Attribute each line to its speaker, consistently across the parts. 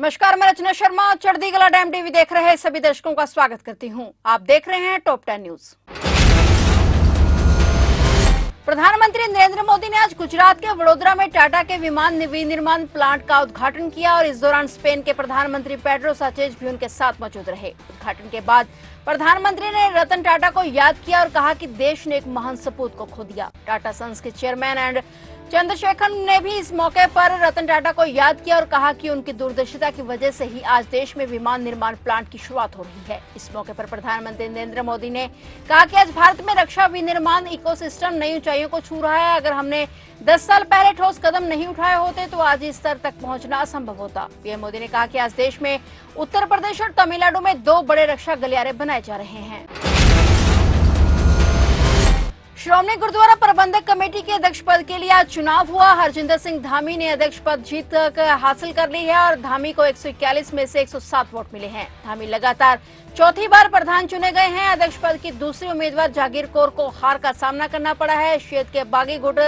Speaker 1: नमस्कार, मैं रचना शर्मा। चढ़ती कला डैम टीवी देख रहे सभी दर्शकों का स्वागत करती हूं। आप देख रहे हैं टॉप 10 न्यूज। प्रधानमंत्री नरेंद्र मोदी ने आज गुजरात के वडोदरा में टाटा के विमान विनिर्माण प्लांट का उद्घाटन किया और इस दौरान स्पेन के प्रधानमंत्री पेड्रो साnchez भी उनके साथ मौजूद रहे। उद्घाटन के बाद प्रधानमंत्री ने रतन टाटा को याद किया और कहा कि देश ने एक महान सपूत को खो दिया। टाटा सन्स के चेयरमैन एंड चंद्रशेखर ने भी इस मौके पर रतन टाटा को याद किया और कहा कि उनकी दूरदर्शिता की वजह से ही आज देश में विमान निर्माण प्लांट की शुरुआत हो रही है। इस मौके पर प्रधानमंत्री नरेंद्र मोदी ने कहा कि आज भारत में रक्षा विनिर्माण इकोसिस्टम नई ऊंचाइयों को छू रहा है। अगर हमने 10 साल पहले ठोस कदम नहीं उठाए होते तो आज इस स्तर तक पहुंचना असंभव होता। पीएम मोदी ने कहा कि आज देश में उत्तर प्रदेश और तमिलनाडु में 2 बड़े रक्षा गलियारे बनाए जा रहे हैं। श्रोमणी गुरुद्वारा प्रबंधक कमेटी के अध्यक्ष पद के लिए आज चुनाव हुआ। हरजिंदर सिंह धामी ने अध्यक्ष पद जीत हासिल कर ली है और धामी को 141 में से 107 वोट मिले हैं। धामी लगातार चौथी बार प्रधान चुने गए हैं। अध्यक्ष पद की दूसरी उम्मीदवार जागीर कौर को हार का सामना करना पड़ा है। शेद के बागी गुट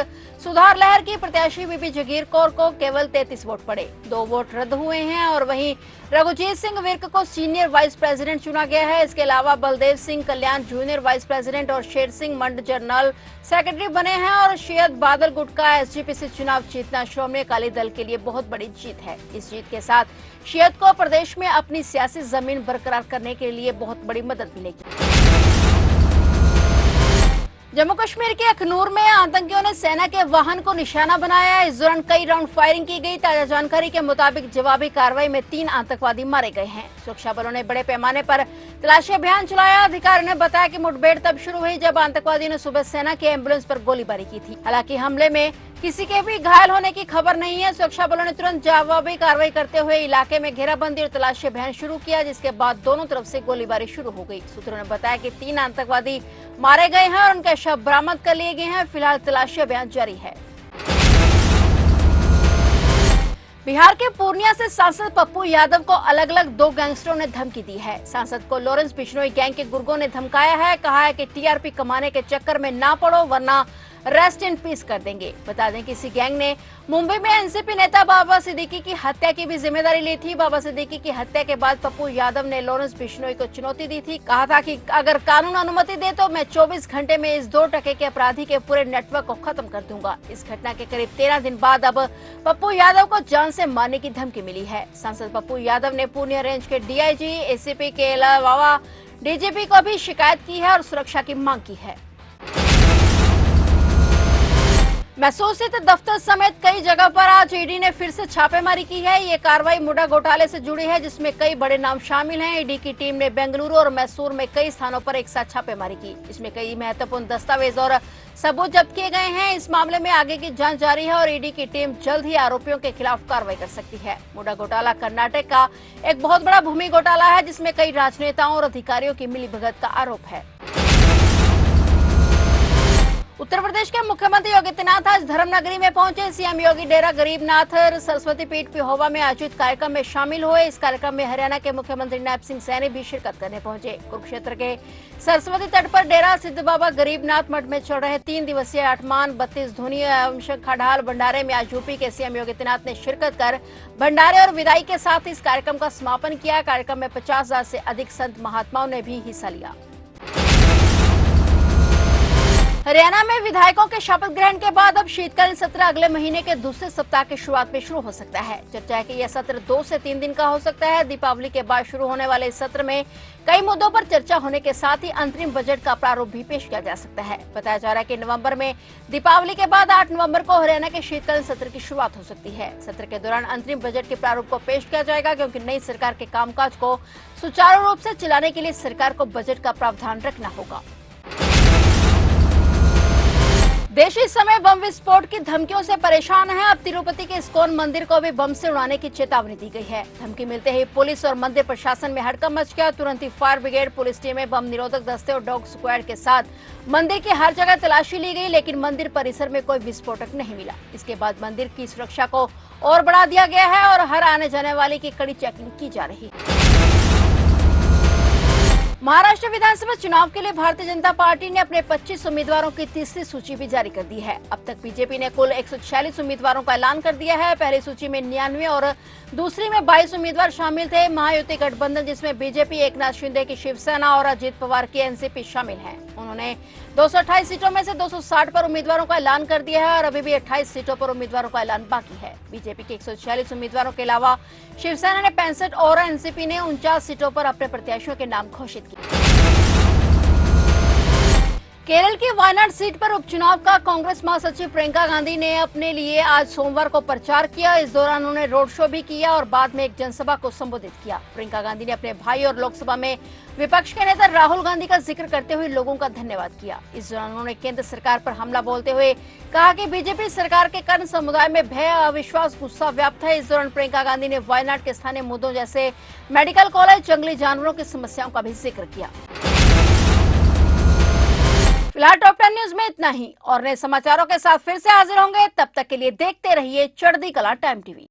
Speaker 1: सुधार लहर की प्रत्याशी बीबी जागीर कौर को केवल 33 वोट पड़े, 2 वोट रद्द हुए हैं और वहीं रघुजीत सिंह विर्क को सीनियर वाइस प्रेसिडेंट चुना गया है। इसके अलावा बलदेव सिंह कल्याण जूनियर वाइस प्रेसिडेंट और शेर सिंह मंड जनरल सेक्रेटरी बने हैं और शैयद बादल गुट का एसजीपीसी चुनाव जीतना श्रोमणी अकाली दल के लिए बहुत बड़ी जीत है। इस जीत के साथ शैयद को प्रदेश में अपनी सियासी जमीन बरकरार करने के लिए बहुत बड़ी मदद मिलेगी। जम्मू कश्मीर के अखनूर में आतंकियों ने सेना के वाहन को निशाना बनाया। इस दौरान कई राउंड फायरिंग की गई। ताजा जानकारी के मुताबिक जवाबी कार्रवाई में 3 आतंकवादी मारे गए हैं। सुरक्षा बलों ने बड़े पैमाने पर तलाशी अभियान चलाया। अधिकारियों ने बताया कि मुठभेड़ तब शुरू हुई जब आतंकवादियों ने सुबह सेना के एम्बुलेंस पर गोलीबारी की थी। हालांकि हमले में किसी के भी घायल होने की खबर नहीं है। सुरक्षा बलों ने तुरंत जवाबी कार्रवाई करते हुए इलाके में घेराबंदी और तलाशी अभियान शुरू किया, जिसके बाद दोनों तरफ से गोलीबारी शुरू हो गई। सूत्रों ने बताया कि 3 आतंकवादी मारे गए हैं और उनके शव बरामद कर लिए गए हैं। फिलहाल तलाशी अभियान जारी है। बिहार के पूर्णिया से सांसद पप्पू यादव को अलग अलग 2 गैंगस्टरों ने धमकी दी है। सांसद को लॉरेंस बिश्नोई गैंग के गुर्गों ने धमकाया है। कहा है कि टीआरपी कमाने के चक्कर में ना पड़ो वरना रेस्ट इन पीस कर देंगे। बता दें कि इसी गैंग ने मुंबई में एनसीपी नेता बाबा सिद्दीकी की हत्या की भी जिम्मेदारी ली थी। बाबा सिद्दीकी की हत्या के बाद पप्पू यादव ने लॉरेंस बिश्नोई को चुनौती दी थी। कहा था कि अगर कानून अनुमति दे तो मैं 24 घंटे में इस 2 टके के अपराधी के पूरे नेटवर्क को खत्म कर दूंगा। इस घटना के करीब 13 दिन बाद अब पप्पू यादव को जान से मारने की धमकी मिली है। सांसद पप्पू यादव ने पूर्णिया रेंज के डीआईजी, एसीपी के अलावा डीजीपी को भी शिकायत की है और सुरक्षा की मांग की है। मैसूर स्थित दफ्तर समेत कई जगह पर आज ईडी ने फिर से छापेमारी की है। ये कार्रवाई मुडा घोटाले से जुड़ी है, जिसमें कई बड़े नाम शामिल हैं। ईडी की टीम ने बेंगलुरु और मैसूर में कई स्थानों पर एक साथ छापेमारी की। इसमें कई महत्वपूर्ण दस्तावेज और सबूत जब्त किए गए हैं। इस मामले में आगे की जांच जारी है और ईडी की टीम जल्द ही आरोपियों के खिलाफ कार्रवाई कर सकती है। मुडा घोटाला कर्नाटक का एक बहुत बड़ा भूमि घोटाला है, जिसमें कई राजनेताओं और अधिकारियों की मिलीभगत का आरोप है। उत्तर प्रदेश के मुख्यमंत्री योगी आदित्यनाथ आज धर्मनगरी में पहुंचे। सीएम योगी डेरा गरीबनाथ सरस्वती पीठ पिहोवा में आयोजित कार्यक्रम में शामिल हुए। इस कार्यक्रम में हरियाणा के मुख्यमंत्री नायब सिंह सैनी भी शिरकत करने पहुंचे। कुरुक्षेत्र के सरस्वती तट पर डेरा सिद्ध बाबा गरीबनाथ मठ में चल रहे 3 दिवसीय आठमान 32 धुनी एवं खडाल भंडारे में आज यूपी के सीएम योगी आदित्यनाथ ने शिरकत कर भंडारे और विदाई के साथ इस कार्यक्रम का समापन किया। कार्यक्रम में 50,000 से अधिक संत महात्माओं ने भी हिस्सा लिया। हरियाणा में विधायकों के शपथ ग्रहण के बाद अब शीतकालीन सत्र अगले महीने के दूसरे सप्ताह की शुरुआत में शुरू हो सकता है। चर्चा है कि यह सत्र 2 से 3 दिन का हो सकता है। दीपावली के बाद शुरू होने वाले इस सत्र में कई मुद्दों पर चर्चा होने के साथ ही अंतरिम बजट का प्रारूप भी पेश किया जा सकता है। बताया जा रहा है कि नवंबर में दीपावली के बाद 8 नवंबर को हरियाणा के शीतकालीन सत्र की शुरुआत हो सकती है। सत्र के दौरान अंतरिम बजट के प्रारूप को पेश किया जाएगा, क्योंकि नई सरकार के कामकाज को सुचारू रूप से चलाने के लिए सरकार को बजट का प्रावधान रखना होगा। देश इस समय बम विस्फोट की धमकियों से परेशान है। अब तिरुपति के इस्कॉन मंदिर को भी बम से उड़ाने की चेतावनी दी गई है। धमकी मिलते ही पुलिस और मंदिर प्रशासन में हड़कंप मच गया। तुरंत ही फायर ब्रिगेड, पुलिस टीमें, बम निरोधक दस्ते और डॉग स्क्वाड के साथ मंदिर की हर जगह तलाशी ली गई, लेकिन मंदिर परिसर में कोई विस्फोटक नहीं मिला। इसके बाद मंदिर की सुरक्षा को और बढ़ा दिया गया है और हर आने जाने वाले की कड़ी चेकिंग की जा रही है। महाराष्ट्र विधानसभा चुनाव के लिए भारतीय जनता पार्टी ने अपने 25 उम्मीदवारों की तीसरी सूची भी जारी कर दी है। अब तक बीजेपी ने कुल 146 उम्मीदवारों का ऐलान कर दिया है। पहली सूची में 99 और दूसरी में 22 उम्मीदवार शामिल थे। महायुति गठबंधन जिसमें बीजेपी, एकनाथ शिंदे की शिवसेना और अजित पवार की एनसीपी शामिल है। उन्होंने 228 सीटों में से 260 पर उम्मीदवारों का ऐलान कर दिया है और अभी भी 28 सीटों पर उम्मीदवारों का ऐलान बाकी है। बीजेपी के 146 उम्मीदवारों के अलावा शिवसेना ने 65 और एनसीपी ने 49 सीटों पर अपने प्रत्याशियों के नाम घोषित किए। केरल की वायनाड सीट पर उपचुनाव का कांग्रेस महासचिव प्रियंका गांधी ने अपने लिए आज सोमवार को प्रचार किया। इस दौरान उन्होंने रोड शो भी किया और बाद में एक जनसभा को संबोधित किया। प्रियंका गांधी ने अपने भाई और लोकसभा में विपक्ष के नेता राहुल गांधी का जिक्र करते हुए लोगों का धन्यवाद किया। इस दौरान उन्होंने केंद्र सरकार पर हमला बोलते हुए कहा कि बीजेपी सरकार के कारण समुदाय में भय, अविश्वास, गुस्सा व्याप्त है। इस दौरान प्रियंका गांधी ने वायनाड के स्थानीय मुद्दों जैसे मेडिकल कॉलेज, जंगली जानवरों की समस्याओं का भी जिक्र किया। फिलहाल टॉप 10 न्यूज में इतना ही और नए समाचारों के साथ फिर से हाजिर होंगे। तब तक के लिए देखते रहिए चढ़ती कला टाइम टीवी।